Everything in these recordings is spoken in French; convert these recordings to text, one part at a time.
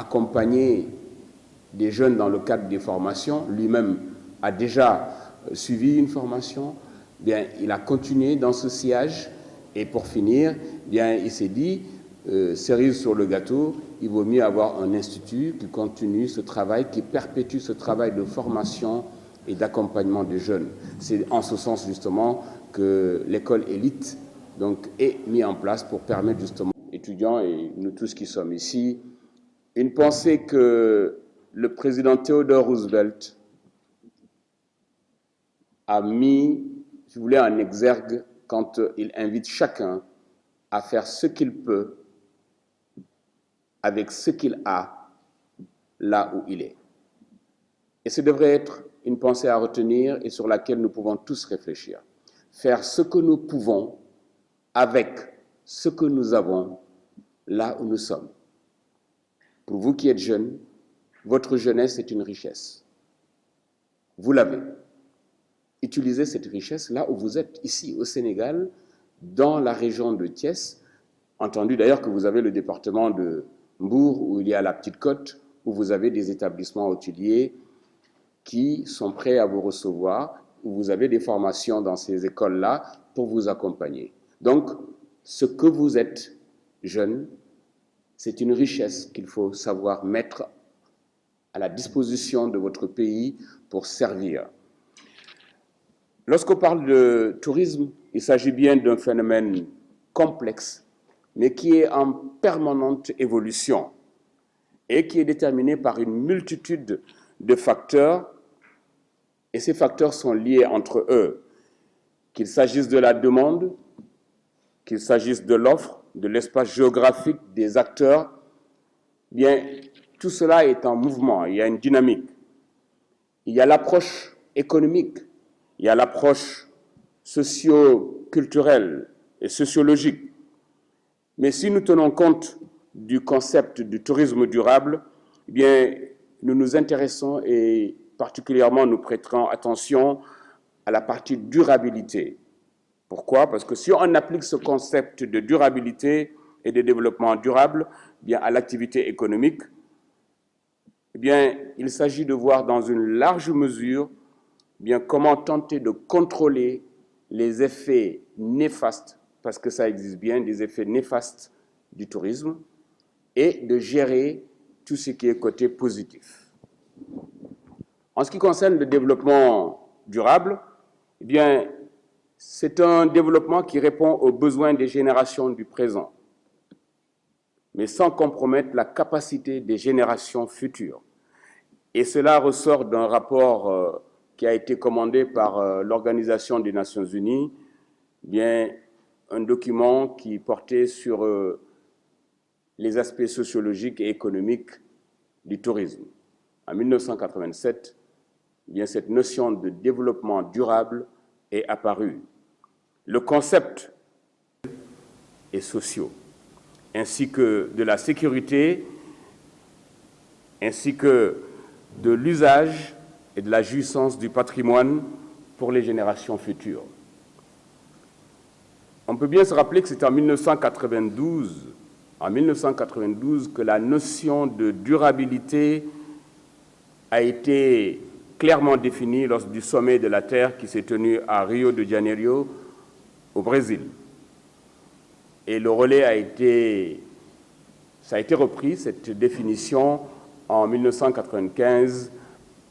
accompagner des jeunes dans le cadre des formations. Lui-même a déjà suivi une formation. Bien, il a continué dans ce sillage. Et pour finir, bien, il s'est dit, cerise sur le gâteau, il vaut mieux avoir un institut qui continue ce travail, qui perpétue ce travail de formation et d'accompagnement des jeunes. C'est en ce sens justement que l'école élite donc, est mise en place pour permettre justement aux étudiants et nous tous qui sommes ici, une pensée que le président Theodore Roosevelt a mis, si vous voulez, en exergue quand il invite chacun à faire ce qu'il peut avec ce qu'il a là où il est. Et ce devrait être une pensée à retenir et sur laquelle nous pouvons tous réfléchir. Faire ce que nous pouvons avec ce que nous avons là où nous sommes. Pour vous qui êtes jeunes, votre jeunesse est une richesse. Vous l'avez. Utilisez cette richesse là où vous êtes, ici au Sénégal, dans la région de Thiès. Entendu d'ailleurs que vous avez le département de Mbour où il y a la Petite Côte, où vous avez des établissements hôteliers qui sont prêts à vous recevoir, où vous avez des formations dans ces écoles-là pour vous accompagner. Donc, ce que vous êtes, jeunes, c'est une richesse qu'il faut savoir mettre à la disposition de votre pays pour servir. Lorsqu'on parle de tourisme, il s'agit bien d'un phénomène complexe, mais qui est en permanente évolution et qui est déterminé par une multitude de facteurs, et ces facteurs sont liés entre eux, qu'il s'agisse de la demande, qu'il s'agisse de l'offre, de l'espace géographique, des acteurs, bien, tout cela est en mouvement, il y a une dynamique. Il y a l'approche économique, il y a l'approche socio-culturelle et sociologique. Mais si nous tenons compte du concept du tourisme durable, eh bien, nous nous intéressons et particulièrement nous prêterons attention à la partie durabilité. Pourquoi? Parce que si on applique ce concept de durabilité et de développement durable eh bien, à l'activité économique, eh bien, il s'agit de voir dans une large mesure eh bien, comment tenter de contrôler les effets néfastes, parce que ça existe bien, des effets néfastes du tourisme, et de gérer tout ce qui est côté positif. En ce qui concerne le développement durable, eh bien, c'est un développement qui répond aux besoins des générations du présent, mais sans compromettre la capacité des générations futures. Et cela ressort d'un rapport qui a été commandé par l'Organisation des Nations Unies, bien, un document qui portait sur les aspects sociologiques et économiques du tourisme. En 1987, bien, cette notion de développement durable est apparue. Le concept est sociaux, ainsi que de la sécurité, ainsi que de l'usage et de la jouissance du patrimoine pour les générations futures. On peut bien se rappeler que c'est en 1992 que la notion de durabilité a été clairement définie lors du sommet de la Terre qui s'est tenu à Rio de Janeiro, au Brésil. Et le relais a été repris, cette définition, en 1995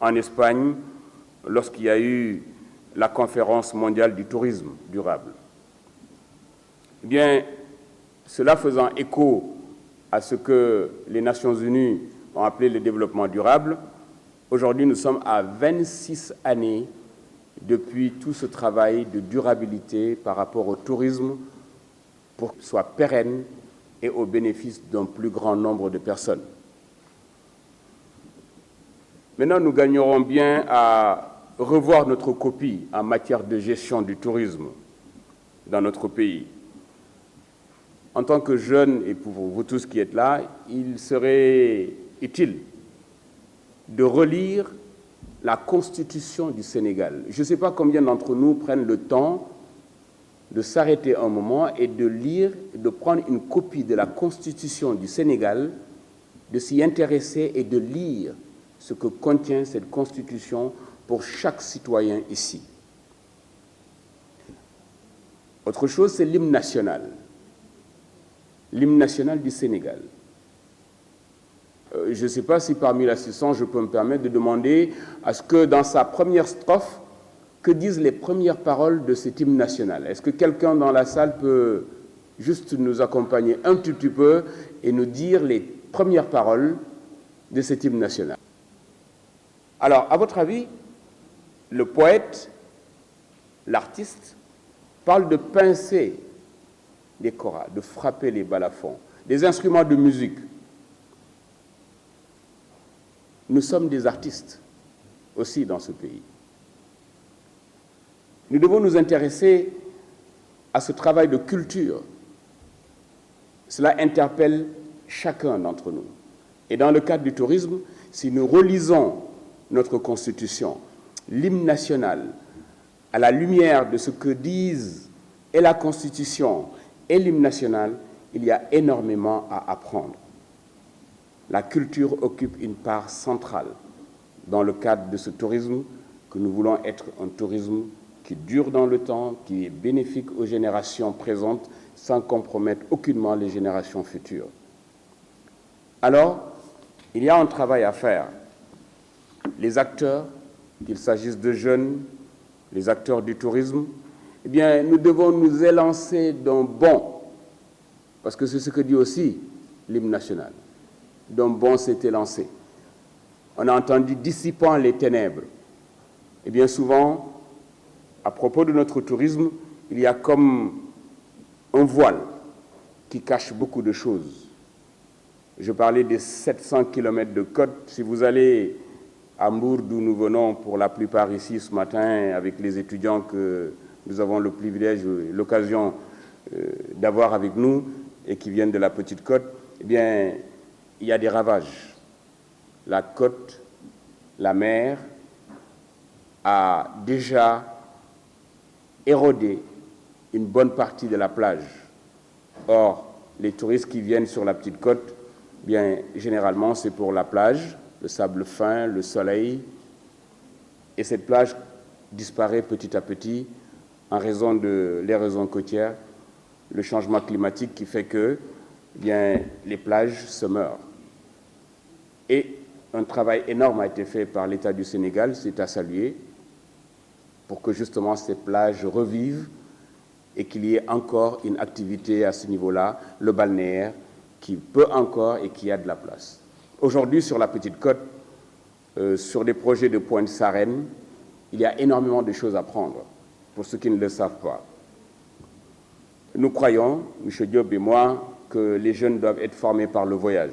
en Espagne, lorsqu'il y a eu la conférence mondiale du tourisme durable. Eh bien, cela faisant écho à ce que les Nations Unies ont appelé le développement durable, aujourd'hui nous sommes à 26 années depuis tout ce travail de durabilité par rapport au tourisme pour qu'il soit pérenne et au bénéfice d'un plus grand nombre de personnes. Maintenant, nous gagnerons bien à revoir notre copie en matière de gestion du tourisme dans notre pays. En tant que jeunes, et pour vous tous qui êtes là, il serait utile de relire la Constitution du Sénégal. Je ne sais pas combien d'entre nous prennent le temps de s'arrêter un moment et de lire, de prendre une copie de la Constitution du Sénégal de s'y intéresser et de lire ce que contient cette Constitution pour chaque citoyen ici. Autre chose, c'est l'hymne national du Sénégal. Je ne sais pas si parmi l'assistant, je peux me permettre de demander à ce que dans sa première strophe, que disent les premières paroles de cet hymne national? Est-ce que quelqu'un dans la salle peut juste nous accompagner un tout petit peu et nous dire les premières paroles de cet hymne national? Alors, à votre avis, le poète, l'artiste, parle de pincer les koras, de frapper les balafons, des instruments de musique. Nous sommes des artistes aussi dans ce pays. Nous devons nous intéresser à ce travail de culture. Cela interpelle chacun d'entre nous. Et dans le cadre du tourisme, si nous relisons notre Constitution, l'hymne national, à la lumière de ce que disent et la Constitution et l'hymne national, il y a énormément à apprendre. La culture occupe une part centrale dans le cadre de ce tourisme que nous voulons être un tourisme qui dure dans le temps, qui est bénéfique aux générations présentes sans compromettre aucunement les générations futures. Alors, il y a un travail à faire. Les acteurs, qu'il s'agisse de jeunes, les acteurs du tourisme, eh bien, nous devons nous élancer d'un bond, parce que c'est ce que dit aussi l'hymne national. D'un bond s'est élancé. On a entendu dissipant les ténèbres. Et bien souvent, à propos de notre tourisme, il y a comme un voile qui cache beaucoup de choses. Je parlais des 700 km de côte. Si vous allez à Mbour, d'où nous venons pour la plupart ici ce matin, avec les étudiants que nous avons le privilège, l'occasion d'avoir avec nous et qui viennent de la Petite Côte, eh bien, il y a des ravages. La côte, la mer a déjà érodé une bonne partie de la plage. Or, les touristes qui viennent sur la Petite Côte, bien, généralement, c'est pour la plage, le sable fin, le soleil, et cette plage disparaît petit à petit en raison de l'érosion côtière, le changement climatique qui fait que, bien, les plages se meurent. Et un travail énorme a été fait par l'État du Sénégal, c'est à saluer, pour que justement ces plages revivent et qu'il y ait encore une activité à ce niveau-là, le balnéaire, qui peut encore et qui a de la place. Aujourd'hui, sur la Petite Côte, sur des projets de Pointe-Sarène, il y a énormément de choses à prendre, pour ceux qui ne le savent pas. Nous croyons, M. Diop et moi, que les jeunes doivent être formés par le voyage.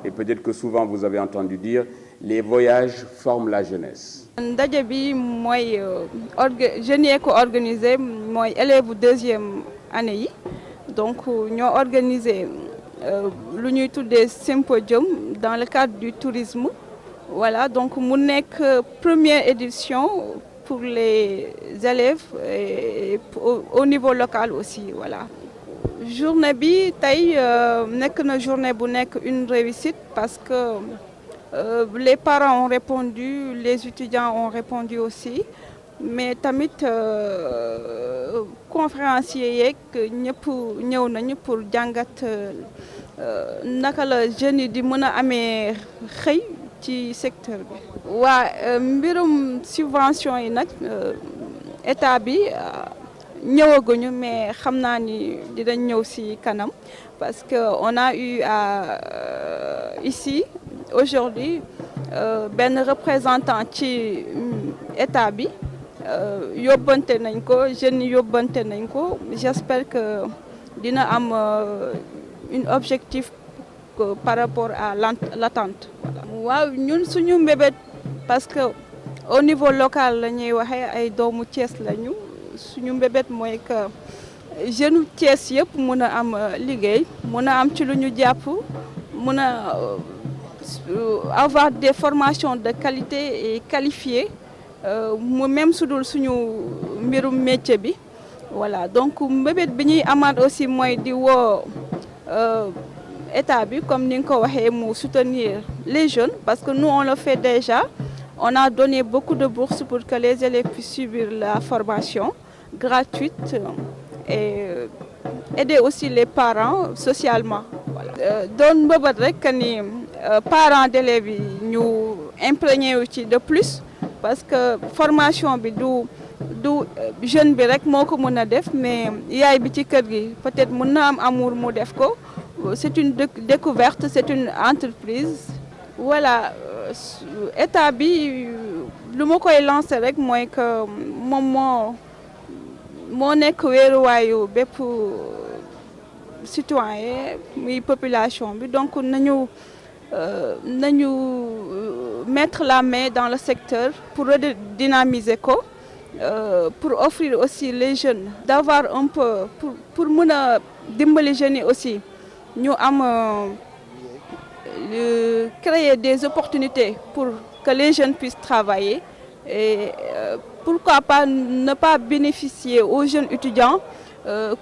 Et peut-être que souvent vous avez entendu dire, les voyages forment la jeunesse. ndaje bi mooy jeunes yi ko organisé mooy élèves deuxième année yi donc ñoo organisé lu ñuy tuddee symposium dans le cadre du tourisme voilà donc mu nekk première édition pour les élèves et au niveau local aussi voilà. Journée bi tey nekk na journée bu nekk une réussite parce que les parents ont répondu, les étudiants ont répondu aussi, mais tamit conférenciers yeeg ñëpp ñëw nañu pour jàngat naka la jeunes yi di mën a amee xëy ci secteur bi. waa mbirum subvention yi nag état bi ñëwaguñu mais xam naa ni dinañ ñëw ci kanam parce que on a eu ici aujourd'hui benn représentant ci état bi yóbbante nañ ko jeunes yóbbante nañ ko j'espère que dina am un objectif par rapport à l'attente waaw ñun suñu mbébét parce que au niveau local la ñuy waxee ay doomu Thiès lañu suñu mbébét mooy que jeune Thiès yëpp mun a am liggéey mun a am ci lu ñu jàpp mun a avoir des formations de qualité et qualifiées même su dul suñu mbirum métier bi voilà donc mbébét bi ñuy amaat aussi mooy di woo état bi comme ni nga ko waxee mu soutenir les jeunes parce que nous on le fait déjà. On a donné beaucoup de bourses pour que les élèves puissent suivre la formation gratuite et aider aussi les parents socialement. Voilà. Doon mbëbët rek que ni parents d'élèves yi ñu imprégné wu ci de plus parce que formation bi du jeune bi rek moo ko mën a def mais yaay bi ci kër gi peut-être mën na am amour mu def ko. C'est une découverte, c'est une entreprise. Voilà, état bi lu ma koy lancer rek mooy que moom moo nekk wéeruwaayu bépp citoyen muy population bi donc nañu mettre la main dans le secteur pour redynamiser ko pour offrir aussi les jeunes d'avoir un peu pour mën a dimbali jeunes yi aussi ñu am créer des opportunités pour que les jeunes puissent travailler et pourquoi pas ne pas bénéficier aux jeunes étudiants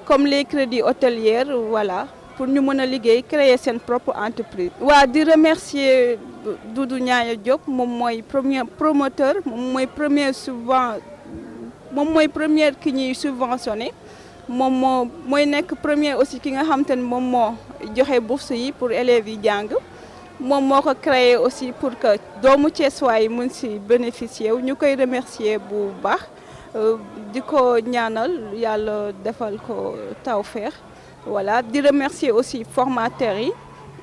comme les crédits hôteliers voilà pour ñu mën a liggéey créer seen propre entreprise. waa di remercier Doudou Niania Diop moom mooy premier promoteur moom mooy première ki ñuy subventionné. moom mooy nekk premier aussi ki nga xam te ne moom moo joxe bourse yi pour élèves yi jàng moom moo ko créé aussi pour que doomu Thiessois yi mun si bénéficier wu ñu koy remercier bu baax di ko ñaanal yàlla defal ko tawfeex voilà di remercier aussi formateurs yi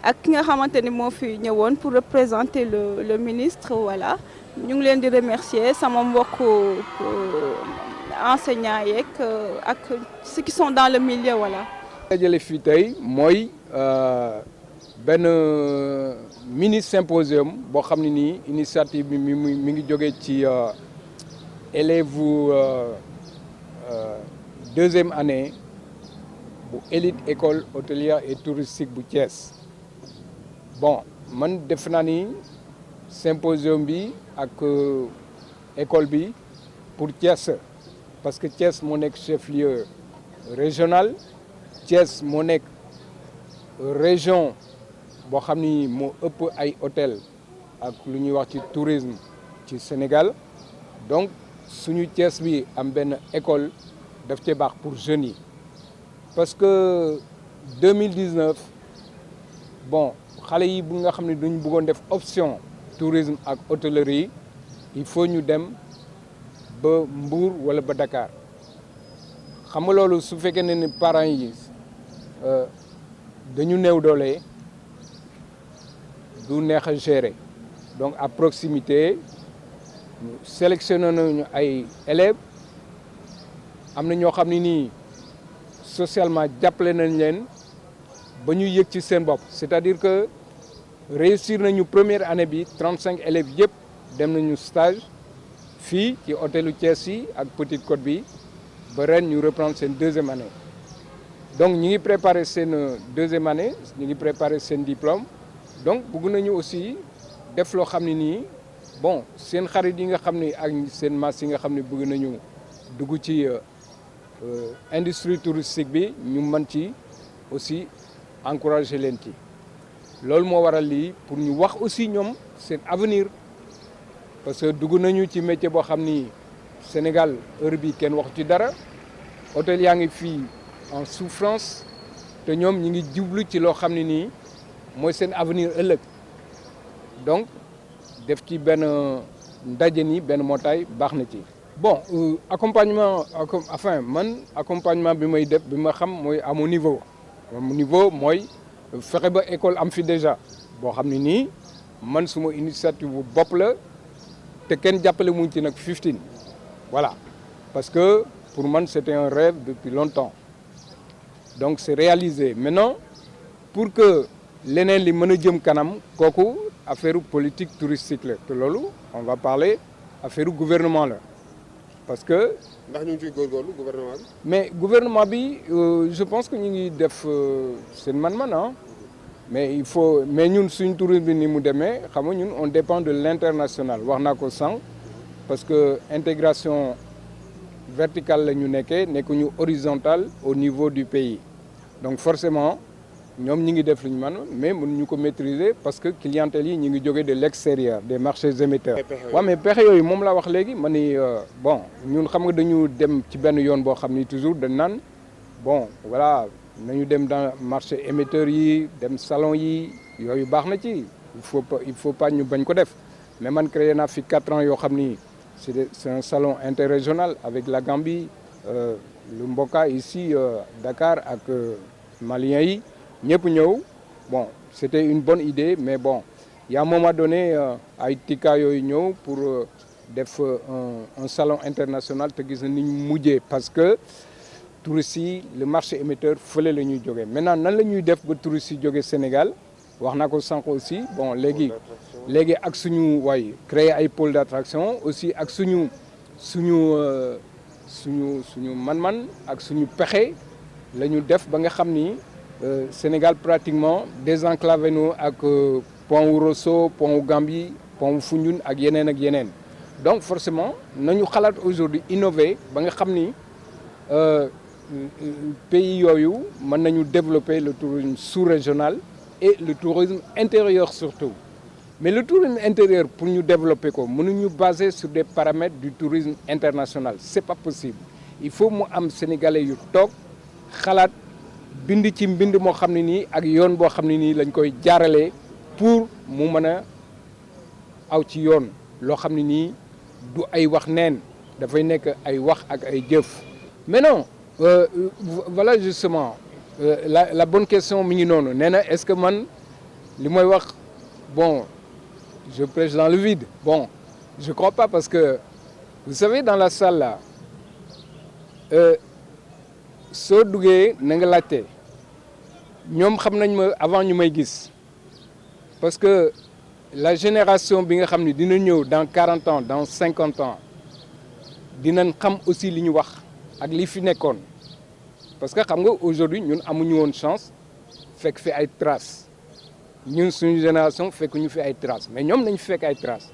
ak ki nga xamante ni moo fi ñëwoon pour représenter le ministre voilà ñu ngi leen di remercier sama mbokk enseignants yeeg ak ceux qui sont dans le milieu voilà. dajale fii tey mooy benn mini symposium boo xam ne nii initiative bi mi ngi jógee ci élèves deuxième année bu élite école hôtelière et touristique bu Thiès bon man def naa ni symposium bi ak école bi pour Thiès. Parce que Thiès moo nekk chef-lieu régional Thiès moo nekk région boo xam ni moo ëpp ay hôtel ak lu ñuy wax ci tourisme ci Sénégal donc suñu Thiès bi am benn école daf ci baax pour jeunes yi parce que 2019 bon xale yi bu nga xam ne duñu bëggoon def option tourisme ak hôtellerie il faut ñu dem ba Mbour wala ba Dakar xam nga loolu su fekkee ne parents yi dañu néew doole du neex a gérer donc à proximité sélectionné nañu ay élèves am na ñoo xam ne nii socialement jàppale nañ leen ba ñu yëg ci seen bopp c'est-à-dire que réussir nañu première année bi 35 élèves yëpp dem nañu stage fii ci hôtelu Thiès yi ak Petite Côte bi ba ren ñu reprendre seen deuxième année donc ñi ngi préparer seen deuxième année ñi ngi préparer seen diplôme donc bëgg nañu aussi def loo xam ne nii bon seen xarit yi nga xam ne ak seen masse yi nga xam ne bëgg nañu dugg ci industrie touristique bi ñu mën ci aussi encourager leen ci loolu moo waral lii pour ñu wax aussi ñoom seen avenir parce que dugg nañu ci métier boo xam ni Sénégal heure bi kenn waxu ci dara hôtel yaa ngi fii en souffrance te ñoom ñi ngi jublu ci loo xam ne nii mooy seen avenir ëllëg donc def ci benn ndaje ni benn mbootaay baax na ci. bon accompagnement enfin man accompagnement bi may def bi ma xam mooy à mon niveau mooy fexe ba école am fi déjà boo xam ne nii man suma initiative bu bopp la te kenn jàppale muñ ci nag 15 voilà parce que pour man c'était un rêve depuis longtemps donc c'est réalisé maintenant pour que leneen li mën a jëm kanam kooku affaire politique touristique la te loolu on va parler affaire gouvernement la parce que. ndax ñu ngi ciy góorgóorlu gouvernement bi. mais gouvernement bi je pense que ñu ngi def seen man-man ah mais il faut mais ñun suñ tourisme bi ni mu demee xam nga ñun on dépend de l'international wax naa ko sànq parce que intégration verticale la ñu nekkuñu horizontale au niveau du pays donc forcément ñoom ñi ngi def lu ñu mën mais mënuñu ko maîtriser parce que clientèle yi ñi ngi jóge de l'extérieur des marchés émetteurs. waaw mais pexe yooyu moom laa wax léegi ma ni bon ñun xam nga dañu dem ci benn yoon boo xam ni toujours dañ naan bon voilà nañu dem dans marché émetteurs yi dem salon yi yooyu baax na ci il faut pas ñu bañ ko def mais man créé naa fi 4 ans yoo xam ni c'est un salon interrégional avec la Gambie le Mboka ici Dakar ak Maliens yi ñëpp ñëw bon c'était une bonne idée mais bon il y a un moment donné ay tika yooyu ñëw pour def un salon international te gis na ni ñu mujjee parce que touristes yi le marché émetteur fële la ñuy jógee maintenant nan la ñuy def ba touristes yi jógee Sénégal wax naa ko sànq aussi bon léegi ak suñu waay créer ay pôle d'attraction aussi ak suñu man-man ak suñu pexe la ñu def ba nga xam ni Sénégal pratiquement désenclavé nu ak pont wu Rosso pont wu Gambie pont wu Foundiougne ak yeneen donc forcément nañu xalaat aujourd'hui innover ba nga xam ni pays yooyu mën nañu développer le tourisme sous-régional et le tourisme intérieur surtout mais le tourisme intérieur pour ñu développer ko mënuñu baser sur des paramètres du tourisme international c'est pas possible il faut mu am sénégalais yu toog xalaat bind ci mbind moo xam ne nii ak yoon boo xam ne nii lañ koy jaaralee pour mu mën a aw ci yoon loo xam ne nii du ay wax neen dafay nekk ay wax ak ay jëf mais non voilà justement la bonne question mi ngi noonu nee na est-ce que man li mooy wax bon je prêche dans le vide bon je crois pas parce que vous savez dans la salle là soo duggee na nga laajte ñoom xam nañ ma avant ñu may gis parce que la génération bi nga xam ni dina ñëw dans 40 ans dans 50 ans dinañ xam aussi li ñu wax ak li fi nekkoon parce que xam nga aujourd'hui ñun amuñu woon chance fekk fi ay traces ñun suñu génération fekk ñu fi ay traces mais ñoom nañ fekk ay traces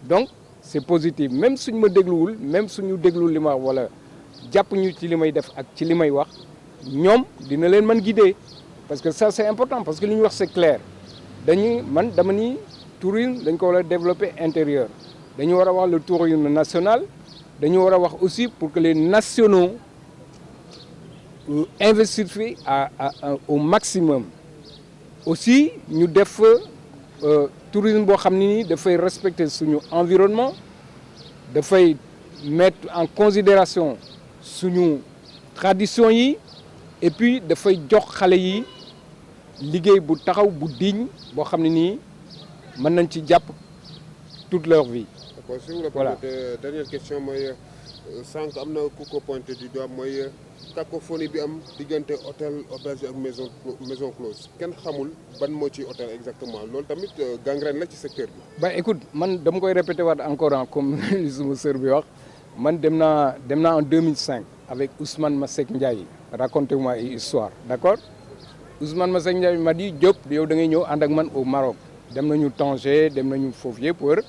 donc c'est positif même suñu ma dégluwul même suñu dégluwul li ma wax wala jàpp ñu ci li may def ak ci li may wax ñoom dina leen mën guider parce que ça c'est important parce que li ñu wax c'est clair dama ni tourisme dañ ko war a développer intérieur dañu war a wax le tourisme national dañu war a wax aussi pour que les nationaux investissent fi au maximum aussi ñu def tourisme boo xam ne nii dafay respecter suñu environnement dafay mettre en considération suñu tradition yi et puis dafay jox xale yi liggéey bu taxaw bu digne boo xam ne nii mën nañ ci jàpp toute leur vie. D'accord, si vous le voilà dernière question mooy sànq am na ku ko pointé du doigt mooy cacophonie bi am diggante hôtel auberge ak maison close kenn xamul ban moo ci hôtel exactement loolu tamit gangrène la ci secteur bi. ba écoute man dama koy répéter waat encore comme li suma sœur bi wax man dem naa en 2005 avec Ousmane Masseck Ndiaye racontez-moi une histoire d'accord Ousmane Masseck Ndiaye m'a dit Diop yow da ngay ñëw ànd ak man au Maroc dem nañu Tanger dem nañu foofu yëpp wër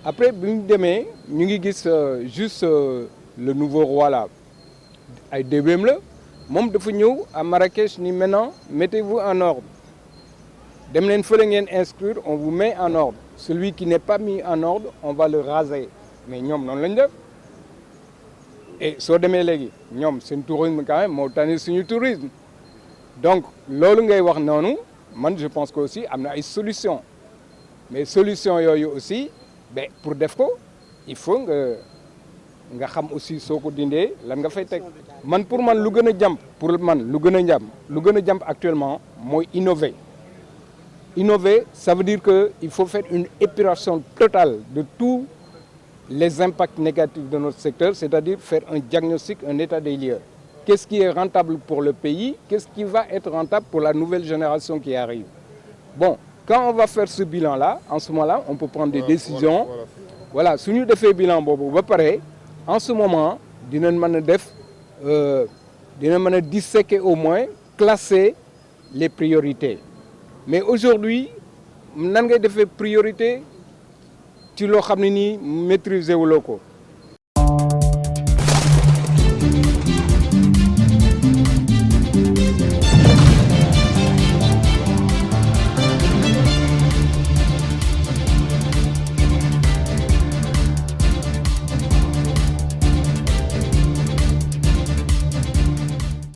après bi ñu demee ñu ngi gis juste le nouveau roi là ay débéem la moom dafa ñëw à Marrakech ni maintenant mettez-vous en ordre dem leen fële ngeen inscrire on vous met en ordre celui qui n'est pas mis en ordre on va le raser mais ñoom noonu lañ def et soo demee léegi ñoom seen tourisme quand même moo tane suñu tourisme donc loolu ngay wax noonu man je pense que aussi am na ay solutions mais solution yooyu aussi ben pour def ko il faut nga xam aussi soo ko dindee lan nga fay teg man pour man lu gën a jàmp lu gën a jàmp actuellement mooy innover ça veut dire que il faut faire une épuration totale de tous les impacts négatifs de notre secteur, c'est-à-dire faire un diagnostic, un état des lieux. Qu'est-ce qui est rentable pour le pays? Qu'est-ce qui va être rentable pour la nouvelle génération qui arrive? Bon, quand on va faire ce bilan-là, en ce moment-là, on peut prendre des décisions. Voilà, su ñu defee bilan boobu ba pare en ce moment dinañ mën a disséquer au moins classer les priorités. Mais aujourd'hui nan ngay defee priorité ci loo xam ne nii maîtriser wuloo ko